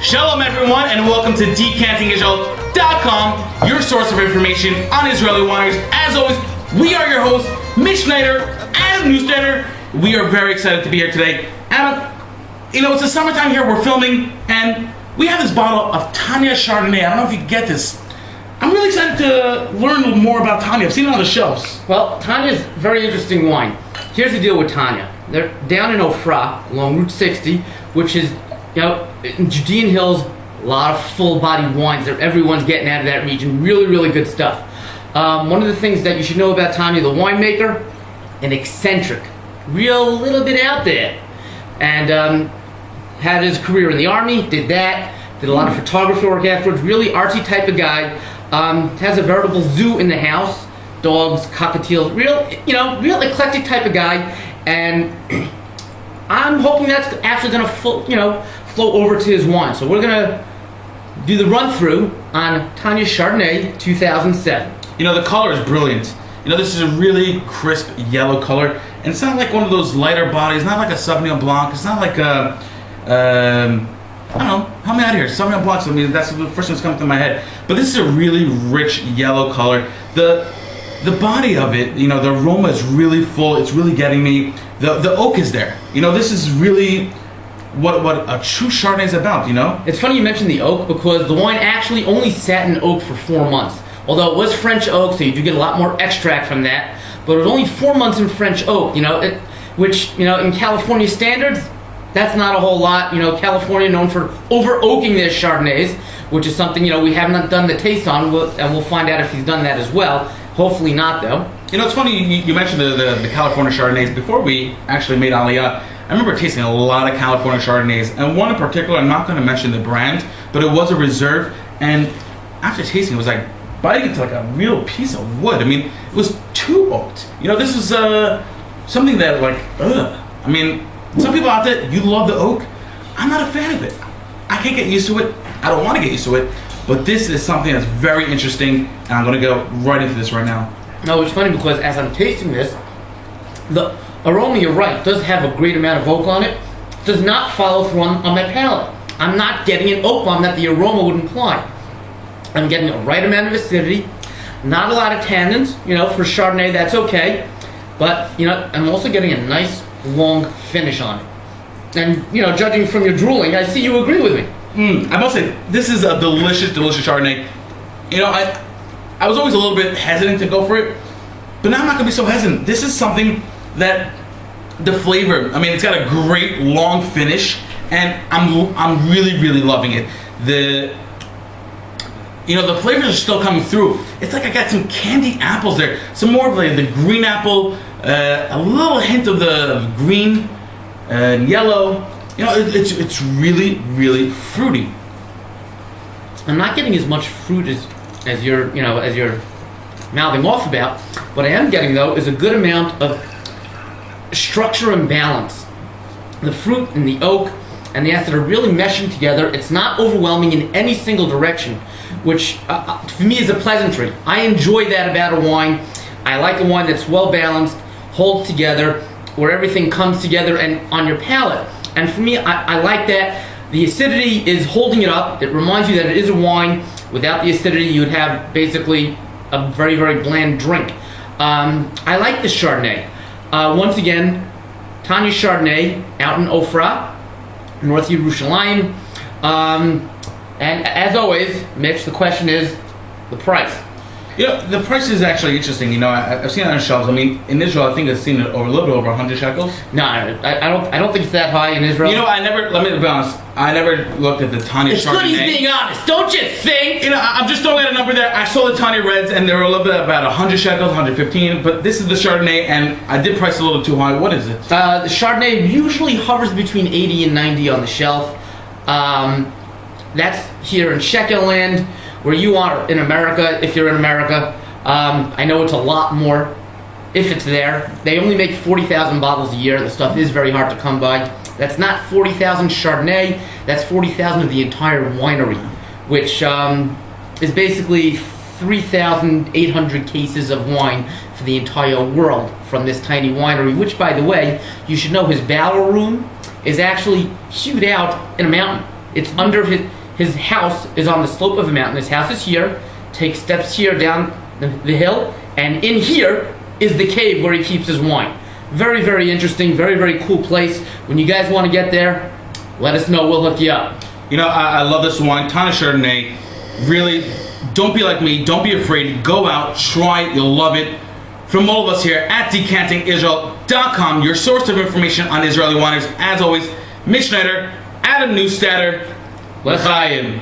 Shalom everyone, and welcome to decantingisrael.com, your source of information on Israeli wineries. As always, we are your hosts, Mitch and Adam Newstander. We are very excited to be here today. Adam, it's the summertime here, we're filming, and we have this bottle of Tanya Chardonnay. I don't know if you get this. I'm really excited to learn more about Tanya. I've seen it on the shelves. Well, Tanya's very interesting wine. Here's the deal with Tanya. They're down in Ofra, along Route 60, which is, in Judean Hills, a lot of full-bodied wines that everyone's getting out of that region. Really, really good stuff. One of the things that you should know about Tanya, the winemaker, an eccentric, little bit out there. And had his career in the Army, did that, did a lot of photography work afterwards, really artsy type of guy. Has a veritable zoo in the house, dogs, cockatiels, real eclectic type of guy. And I'm hoping that's actually going to flow over to his wine. So we're going to do the run through on Tanya Chardonnay 2007. The color is brilliant. This is a really crisp yellow color, and it's not like one of those lighter bodies. Not like a Sauvignon Blanc. It's not like a I don't know. Help me out here. Sauvignon Blanc. I mean, that's the first one that's coming to my head. But this is a really rich yellow color. The body of it, the aroma is really full. It's really getting me. The oak is there. This is really what a true Chardonnay is about. It's funny you mentioned the oak, because the wine actually only sat in oak for 4 months. Although it was French oak, so you do get a lot more extract from that. But it was only 4 months in French oak. Which in California standards, that's not a whole lot. California known for over oaking their Chardonnays, which is something we have not done the taste on, and we'll find out if he's done that as well. Hopefully not, though. It's funny you mentioned the California Chardonnays. Before we actually made Aliyah, I remember tasting a lot of California Chardonnays, and one in particular, I'm not going to mention the brand, but it was a reserve, and after tasting it was like biting into like a real piece of wood. I mean, it was too oaked. This is something that some people out there, you love the oak. I'm not a fan of it. I can't get used to it. I don't want to get used to it. But this is something that's very interesting, and I'm going to go right into this right now. No, it's funny because as I'm tasting this, the aroma, you're right, does have a great amount of oak on it. Does not follow through on my palate. I'm not getting an oak bomb that the aroma would imply. I'm getting a right amount of acidity, not a lot of tannins. For Chardonnay, that's okay. But, I'm also getting a nice long finish on it. And, judging from your drooling, I see you agree with me. I must say, this is a delicious, delicious Chardonnay. I was always a little bit hesitant to go for it, but now I'm not going to be so hesitant. This is something that the flavor, it's got a great long finish, and I'm really, really loving it. The flavors are still coming through. It's like I got some candy apples there, some more of the green apple, a little hint of the green and yellow. It's really, really fruity. I'm not getting as much fruit as you're mouthing off about. What I am getting, though, is a good amount of structure and balance. The fruit and the oak and the acid are really meshing together. It's not overwhelming in any single direction, which for me is a pleasantry. I enjoy that about a wine. I like a wine that's well balanced, holds together, where everything comes together and on your palate. And for me, I like that. The acidity is holding it up. It reminds you that it is a wine. Without the acidity, you would have basically a very, very bland drink. I like this Chardonnay. Once again, Tanya Chardonnay out in Ofra, North Yerushalayim. And as always, Mitch, the question is the price. The price is actually interesting. I've seen it on shelves. In Israel, I think I've seen it a little bit over 100 shekels. No, I don't think it's that high in Israel. Let me be honest. I never looked at the Tanya Chardonnay. It's good he's being honest, don't you think? I'm just throwing out a number there. I saw the Tanya Reds, and they were a little bit about 100 shekels, 115. But this is the Chardonnay, and I did price it a little too high. What is it? The Chardonnay usually hovers between 80 and 90 on the shelf. That's here in Shekel land, where you are in America, if you're in America. I know it's a lot more if it's there. They only make 40,000 bottles a year. The stuff is very hard to come by. That's not 40,000 Chardonnay, that's 40,000 of the entire winery, which is basically 3,800 cases of wine for the entire world from this tiny winery, which, by the way, you should know his barrel room is actually hewed out in a mountain. It's under his, His house is on the slope of a mountain. His house is here. Take steps here down the hill, and in here is the cave where he keeps his wine. Very, very interesting. Very, very cool place. When you guys want to get there, let us know. We'll hook you up. You know, I love this wine, Tanya Chardonnay. Really, don't be like me. Don't be afraid. Go out, try it. You'll love it. From all of us here at decantingisrael.com, your source of information on Israeli wineries. As always, Mitch and Adam Newstatter. L'chaim.